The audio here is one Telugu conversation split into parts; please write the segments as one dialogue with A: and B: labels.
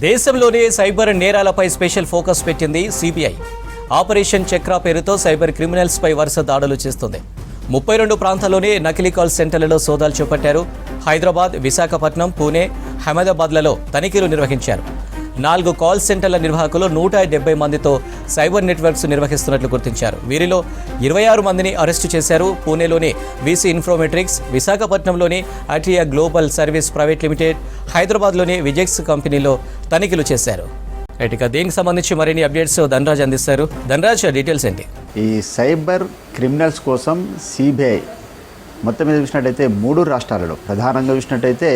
A: దేశంలోనే సైబర్ నేరాలపై స్పెషల్ ఫోకస్ పెట్టింది సిబిఐ. ఆపరేషన్ చక్ర పేరుతో సైబర్ క్రిమినల్స్ పై వరుస దాడులు చేస్తుంది. 32 ప్రాంతాల్లోనే నకిలీ కాల్ సెంటర్లలో సోదాలు చేపట్టారు. హైదరాబాద్, విశాఖపట్నం, పూణే, అహ్మదాబాద్లలో తనిఖీలు నిర్వహించారు. 4 కాల్ సెంటర్ల నిర్వాహకులు 170 మందితో సైబర్ నెట్వర్క్స్ నిర్వహిస్తున్నట్లు గుర్తించారు. వీరిలో 26 మందిని అరెస్టు చేశారు. పూణేలోని వీసీ ఇన్ఫోమెట్రిక్స్, విశాఖపట్నంలోని అటియా గ్లోబల్ సర్వీస్ ప్రైవేట్ లిమిటెడ్, హైదరాబాద్లోని విజెక్స్ కంపెనీలో తనిఖీలు చేశారు. ఇక దీనికి సంబంధించి మరిన్ని అప్డేట్స్ ధనరాజ్ అందిస్తారు. ధనరాజ్, డీటెయిల్స్ ఏంటి?
B: ఈ సైబర్ క్రిమినల్స్ కోసం సిబిఐ మొత్తం మీద చూసినట్టయితే 3 రాష్ట్రాలలో ప్రధానంగా చూసినట్టయితే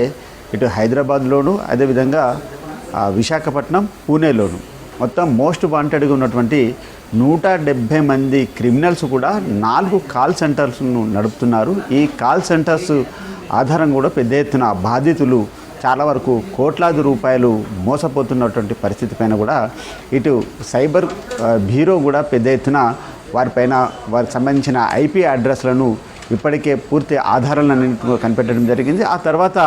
B: ఇటు హైదరాబాద్లోను, అదేవిధంగా విశాఖపట్నం, పూణేలోను మొత్తం మోస్ట్ వాంటెడ్గా ఉన్నటువంటి 170 మంది క్రిమినల్స్ కూడా 4 కాల్ సెంటర్స్ను నడుపుతున్నారు. ఈ కాల్ సెంటర్స్ ఆధారంగా కూడా పెద్ద ఎత్తున బాధితులు చాలా వరకు కోట్లాది రూపాయలు మోసపోతున్నటువంటి పరిస్థితి పైన కూడా ఇటు సైబర్ బ్యూరో కూడా పెద్ద ఎత్తున వారికి సంబంధించిన ఐపీ అడ్రస్లను ఇప్పటికే పూర్తి ఆధారాలను కనిపెట్టడం జరిగింది. ఆ తర్వాత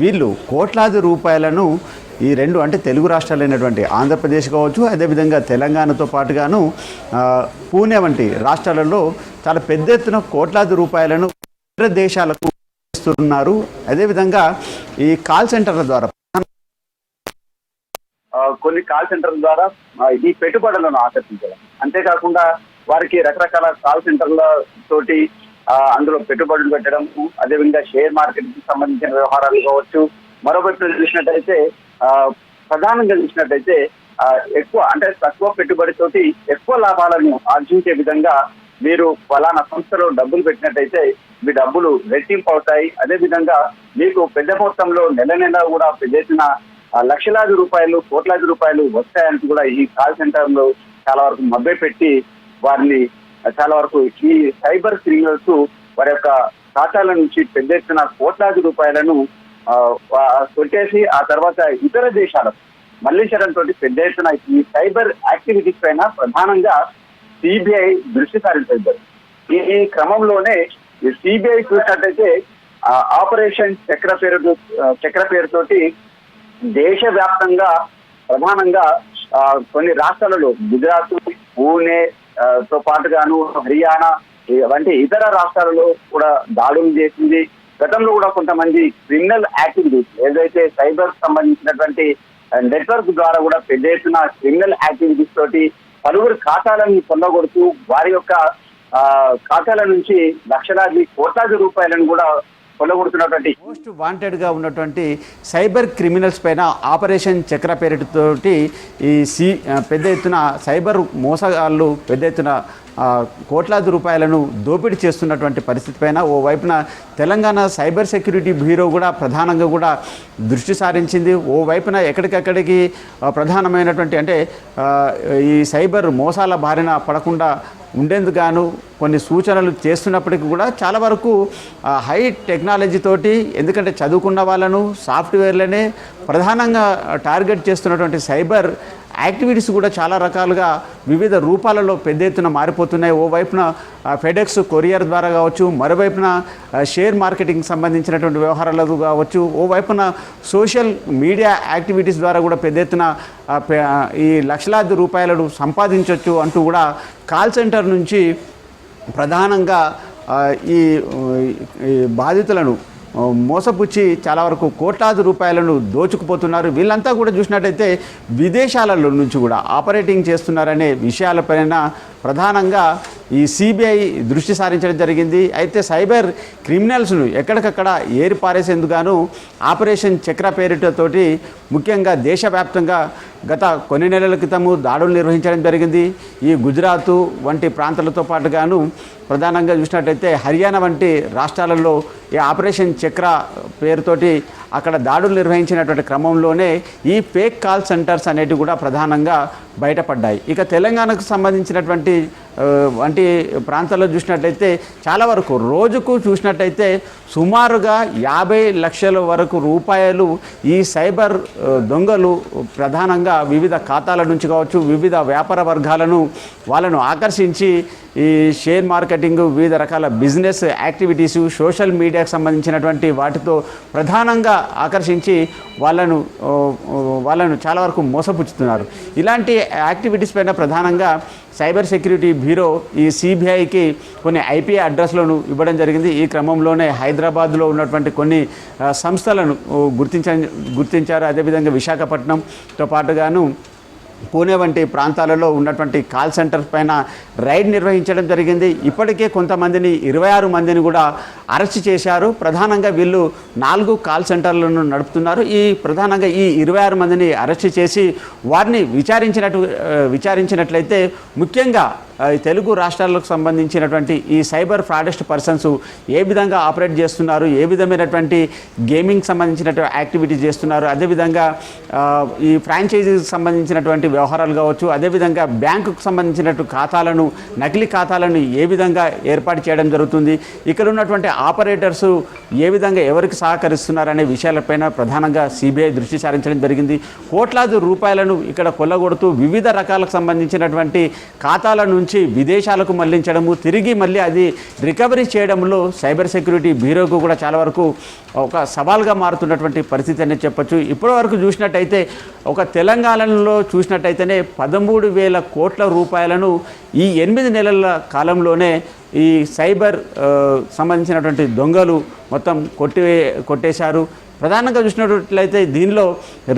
B: వీళ్ళు కోట్లాది రూపాయలను ఈ 2 అంటే తెలుగు రాష్ట్రాలైనటువంటి ఆంధ్రప్రదేశ్ కావచ్చు, అదేవిధంగా తెలంగాణతో పాటుగాను పూణే వంటి రాష్ట్రాలలో చాలా పెద్ద ఎత్తున కోట్లాది రూపాయలను ఇతర దేశాలకు ఇస్తున్నారు. అదేవిధంగా ఈ కాల్ సెంటర్ల ద్వారా
C: కొన్ని కాల్ సెంటర్ల ద్వారా ఈ పెట్టుబడులను ఆకర్షించడం, అంతేకాకుండా వారికి రకరకాల కాల్ సెంటర్ల తోటి అందులో పెట్టుబడులు పెట్టడం, అదేవిధంగా షేర్ మార్కెట్ కి సంబంధించిన వ్యవహారాలు కావచ్చు. మరోవైపు చూసినట్టయితే ప్రధానంగా చూసినట్టయితే ఎక్కువ అంటే తక్కువ పెట్టుబడితోటి ఎక్కువ లాభాలను ఆర్జించే విధంగా మీరు ఫలానా సంస్థలో డబ్బులు పెట్టినట్టయితే మీ డబ్బులు రెట్టింపు అవుతాయి. అదేవిధంగా మీకు పెద్ద మొత్తంలో నెల కూడా పెద్ద ఎత్తున లక్షలాది రూపాయలు, కోట్లాది రూపాయలు వస్తాయని కూడా ఈ కాల్ సెంటర్లో చాలా వరకు మభ్యపెట్టి వారిని చాలా వరకు ఈ సైబర్ క్రిమినల్స్ వారి యొక్క ఖాతాల నుంచి పెద్ద ఎత్తున కోట్లాది రూపాయలను కొట్టేసి ఆ తర్వాత ఇతర దేశాలకు మళ్లించడంతో పెద్ద ఎత్తున ఈ సైబర్ యాక్టివిటీస్ పైన ప్రధానంగా సిబిఐ దృష్టి సారించారు. ఈ క్రమంలోనే ఈ సిబిఐ చూసినట్టయితే ఆపరేషన్ చక్ర పేరుతోటి దేశవ్యాప్తంగా ప్రధానంగా కొన్ని రాష్ట్రాలలో గుజరాత్, పూణే తో పాటుగాను హర్యానా వంటి ఇతర రాష్ట్రాలలో కూడా దాడులు చేసింది. గతంలో కూడా కొంతమంది క్రిమినల్ యాక్టివిటీస్ ఏదైతే సైబర్ సంబంధించినటువంటి నెట్వర్క్ ద్వారా కూడా పెద్ద ఎత్తున క్రిమినల్ యాక్టివిటీస్ తోటి పలువురు ఖాతాలను పొందగొడుతూ వారి యొక్క ఖాతాల నుంచి లక్షలాది కోట్లాది రూపాయలను కూడా పొందగొడుతున్నటువంటి
B: మోస్ట్ వాంటెడ్గా ఉన్నటువంటి సైబర్ క్రిమినల్స్ పైన ఆపరేషన్ చక్ర పేరుతోటి పెద్ద ఎత్తున సైబర్ మోసగాళ్ళు పెద్ద ఎత్తున కోట్లాది రూపాయలను దోపిడీ చేస్తున్నటువంటి పరిస్థితి పైన ఓవైపున తెలంగాణ సైబర్ సెక్యూరిటీ బ్యూరో కూడా ప్రధానంగా కూడా దృష్టి సారించింది. ఓవైపున ఎక్కడికక్కడికి ప్రధానమైనటువంటి అంటే ఈ సైబర్ మోసాల బారిన పడకుండా ఉండేందుకు గాను కొన్ని సూచనలు చేస్తున్నప్పటికీ కూడా చాలా వరకు హై టెక్నాలజీ తోటి, ఎందుకంటే చదువుకున్న వాళ్ళను సాఫ్ట్వేర్లనే ప్రధానంగా టార్గెట్ చేస్తున్నటువంటి సైబర్ యాక్టివిటీస్ కూడా చాలా రకాలుగా వివిధ రూపాలలో పెద్ద ఎత్తున మారిపోతున్నాయి. ఓవైపున ఫెడెక్స్ కొరియర్ ద్వారా కావచ్చు, మరోవైపున షేర్ మార్కెటింగ్ సంబంధించినటువంటి వ్యవహారాలు కావచ్చు, ఓవైపున సోషల్ మీడియా యాక్టివిటీస్ ద్వారా కూడా పెద్ద ఎత్తున ఈ లక్షలాది రూపాయలను సంపాదించవచ్చు అంటూ కూడా కాల్ సెంటర్ నుంచి ప్రధానంగా ఈ బాధితులను మోసపుచ్చి చాలా వరకు కోట్లాది రూపాయలను దోచుకుపోతున్నారు. వీళ్ళంతా కూడా చూసినట్టయితే విదేశాలలో నుంచి కూడా ఆపరేటింగ్ చేస్తున్నారనే విషయాలపైన ప్రధానంగా ఈ సిబిఐ దృష్టి సారించడం జరిగింది. అయితే సైబర్ క్రిమినల్స్ను ఎక్కడికక్కడ ఏరిపారేసేందుకు ఆపరేషన్ చక్ర పేరుతోటి ముఖ్యంగా దేశవ్యాప్తంగా గత కొన్ని నెలల క్రితము దాడులు నిర్వహించడం జరిగింది. ఈ గుజరాత్ వంటి ప్రాంతాలతో పాటుగాను ప్రధానంగా చూసినట్టయితే హర్యానా వంటి రాష్ట్రాలలో ఈ ఆపరేషన్ చక్ర పేరుతోటి అక్కడ దాడులు నిర్వహించినటువంటి క్రమంలోనే ఈ ఫేక్ కాల్ సెంటర్స్ అనేటివి కూడా ప్రధానంగా బయటపడ్డాయి. ఇక తెలంగాణకు సంబంధించినటువంటి వంటి ప్రాంతాల్లో చూసినట్టయితే చాలా వరకు రోజుకు చూసినట్టయితే సుమారుగా 50 లక్షల వరకు రూపాయలు ఈ సైబర్ దొంగలు ప్రధానంగా వివిధ ఖాతాల నుంచి కావచ్చు, వివిధ వ్యాపార వర్గాలను వాళ్ళను ఆకర్షించి ఈ షేర్ మార్కెట్ మార్కెటింగ్, వివిధ రకాల బిజినెస్ యాక్టివిటీసు, సోషల్ మీడియాకు సంబంధించినటువంటి వాటితో ప్రధానంగా ఆకర్షించి వాళ్ళను చాలా వరకు మోసపుచ్చుతున్నారు. ఇలాంటి యాక్టివిటీస్ పైన ప్రధానంగా సైబర్ సెక్యూరిటీ బ్యూరో ఈ సిబిఐకి కొన్ని ఐపీ అడ్రస్లను ఇవ్వడం జరిగింది. ఈ క్రమంలోనే హైదరాబాద్లో ఉన్నటువంటి కొన్ని సంస్థలను గుర్తించారు. అదేవిధంగా విశాఖపట్నంతో పాటుగాను పూణే వంటి ప్రాంతాలలో ఉన్నటువంటి కాల్ సెంటర్ పైన రైడ్ నిర్వహించడం జరిగింది. ఇప్పటికే కొంతమందిని 26 మందిని కూడా అరెస్ట్ చేశారు. ప్రధానంగా వీళ్ళు 4 కాల్ సెంటర్లను నడుపుతున్నారు. ప్రధానంగా ఈ 26 మందిని అరెస్ట్ చేసి వారిని విచారించినట్లయితే ముఖ్యంగా తెలుగు రాష్ట్రాలకు సంబంధించినటువంటి ఈ సైబర్ ఫ్రాడెస్ట్ పర్సన్స్ ఏ విధంగా ఆపరేట్ చేస్తున్నారు, ఏ విధమైనటువంటి గేమింగ్ సంబంధించినటువంటి యాక్టివిటీస్ చేస్తున్నారు, అదేవిధంగా ఈ ఫ్రాంచైజీకి సంబంధించినటువంటి వ్యవహారాలు కావచ్చు, అదేవిధంగా బ్యాంకుకు సంబంధించినటువంటి ఖాతాలను, నకిలీ ఖాతాలను ఏ విధంగా ఏర్పాటు చేయడం జరుగుతుంది, ఇక్కడ ఉన్నటువంటి ఆపరేటర్స్ ఏ విధంగా ఎవరికి సహకరిస్తున్నారనే విషయాలపైన ప్రధానంగా సిబిఐ దృష్టి సారించడం జరిగింది. కోట్లాది రూపాయలను ఇక్కడ కొల్లగొడుతూ వివిధ రకాలకు సంబంధించినటువంటి ఖాతాల నుంచి విదేశాలకు మళ్లించడము, తిరిగి మళ్ళీ అది రికవరీ చేయడంలో సైబర్ సెక్యూరిటీ బ్యూరోకు కూడా చాలా వరకు ఒక సవాల్గా మారుతున్నటువంటి పరిస్థితి అనేది చెప్పొచ్చు. ఇప్పటి వరకు చూసినట్టయితే ఒక తెలంగాణలో చూసినట్టయితేనే 13,000 కోట్ల రూపాయలను ఈ 8 నెలల కాలంలోనే ఈ సైబర్ సంబంధించినటువంటి దొంగలు మొత్తం కొట్టేశారు. ప్రధానంగా చూసినట్లయితే దీనిలో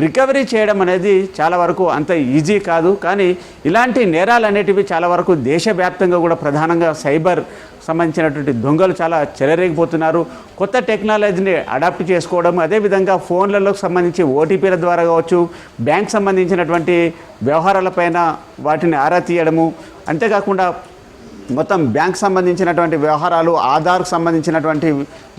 B: రికవరీ చేయడం అనేది చాలా వరకు అంత ఈజీ కాదు. కానీ ఇలాంటి నేరాలు అనేటివి చాలా వరకు దేశవ్యాప్తంగా కూడా ప్రధానంగా సైబర్ సంబంధించినటువంటి దొంగలు చాలా చెలరేగిపోతున్నారు. కొత్త టెక్నాలజీని అడాప్ట్ చేసుకోవడం, అదేవిధంగా ఫోన్లకు సంబంధించి ఓటీపీల ద్వారా కావచ్చు, బ్యాంక్ సంబంధించినటువంటి వ్యవహారాలపైన వాటిని ఆరా తీయడము, అంతేకాకుండా మొత్తం బ్యాంక్ సంబంధించినటువంటి వ్యవహారాలు, ఆధార్కు సంబంధించినటువంటి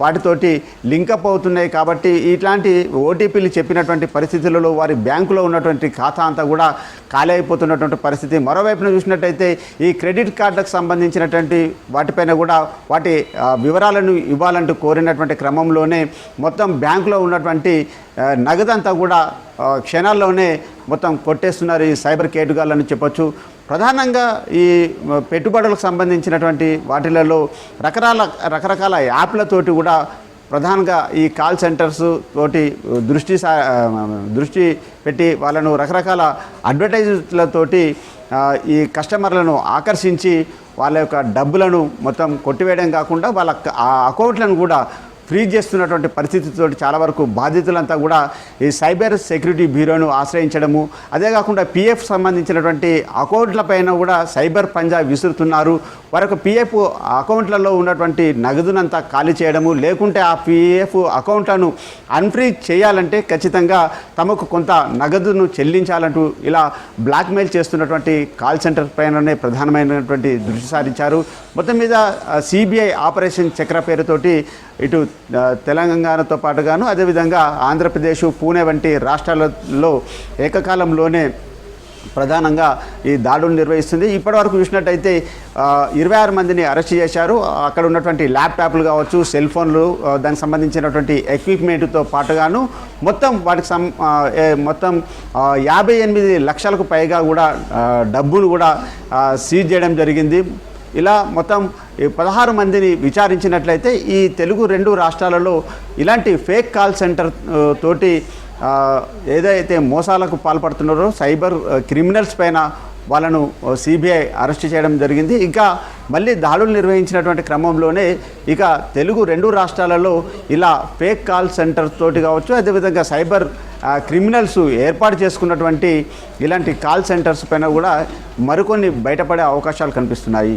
B: వాటితోటి లింకప్ అవుతున్నాయి. కాబట్టి ఇట్లాంటి ఓటీపీలు చెప్పినటువంటి పరిస్థితులలో వారి బ్యాంకులో ఉన్నటువంటి ఖాతా అంతా కూడా ఖాళీ అయిపోతున్నటువంటి పరిస్థితి. మరోవైపున చూసినట్టయితే ఈ క్రెడిట్ కార్డులకు సంబంధించినటువంటి వాటిపైన కూడా వాటి వివరాలను ఇవ్వాలంటూ కోరినటువంటి క్రమంలోనే మొత్తం బ్యాంకులో ఉన్నటువంటి నగదంతా కూడా క్షణాల్లోనే మొత్తం కొట్టేస్తున్నారు ఈ సైబర్ కేటుగాళ్ళని చెప్పొచ్చు. ప్రధానంగా ఈ పెట్టుబడులకు సంబంధించినటువంటి వాటిలలో రకరకాల యాప్లతోటి కూడా ప్రధానంగా ఈ కాల్ సెంటర్స్ తోటి దృష్టి పెట్టి వాళ్ళను రకరకాల అడ్వర్టైజ్లతోటి ఈ కస్టమర్లను ఆకర్షించి వాళ్ళ యొక్క డబ్బులను మొత్తం కొట్టివేయడం కాకుండా వాళ్ళ అకౌంట్లను కూడా ఫ్రీజ్ చేస్తున్నటువంటి పరిస్థితితో చాలా వరకు బాధితులంతా కూడా ఈ సైబర్ సెక్యూరిటీ బ్యూరోను ఆశ్రయించడము, అదే కాకుండా పిఎఫ్ సంబంధించినటువంటి అకౌంట్లపైన కూడా సైబర్ పంజా విసురుతున్నారు. వారికి పిఎఫ్ అకౌంట్లలో ఉన్నటువంటి నగదునంతా ఖాళీ చేయడము, లేకుంటే ఆ పిఎఫ్ అకౌంట్లను అన్ఫ్రీజ్ చేయాలంటే ఖచ్చితంగా తమకు కొంత నగదును చెల్లించాలంటూ ఇలా బ్లాక్మెయిల్ చేస్తున్నటువంటి కాల్ సెంటర్ పైననే ప్రధానమైనటువంటి దృష్టి సారించారు. మొత్తం మీద సిబిఐ ఆపరేషన్ చక్ర పేరుతోటి ఇటు తెలంగాణతో పాటుగాను అదేవిధంగా ఆంధ్రప్రదేశ్, పూణే వంటి రాష్ట్రాలలో ఏకకాలంలోనే ప్రధానంగా ఈ దాడులు నిర్వహిస్తుంది. ఇప్పటివరకు చూసినట్టయితే 26 మందిని అరెస్ట్ చేశారు. అక్కడ ఉన్నటువంటి ల్యాప్టాప్లు కావచ్చు, సెల్ ఫోన్లు, దానికి సంబంధించినటువంటి ఎక్విప్మెంట్తో పాటుగాను మొత్తం వాటికి మొత్తం 58 లక్షలకు పైగా కూడా డబ్బులు కూడా సీజ్ చేయడం జరిగింది. ఇలా మొత్తం 16 మందిని విచారించినట్లయితే ఈ తెలుగు 2 రాష్ట్రాలలో ఇలాంటి ఫేక్ కాల్ సెంటర్ తోటి ఏదైతే మోసాలకు పాల్పడుతున్నారో సైబర్ క్రిమినల్స్ పైన వాళ్ళను సిబిఐ అరెస్ట్ చేయడం జరిగింది. ఇంకా మళ్ళీ దాడులు నిర్వహించినటువంటి క్రమంలోనే ఇక తెలుగు 2 రాష్ట్రాలలో ఇలా ఫేక్ కాల్ సెంటర్ తోటి కావచ్చు, అదేవిధంగా సైబర్ క్రిమినల్స్ ఏర్పాటు చేసుకున్నటువంటి ఇలాంటి కాల్ సెంటర్స్ పైన కూడా మరికొన్ని బయటపడే అవకాశాలు కనిపిస్తున్నాయి.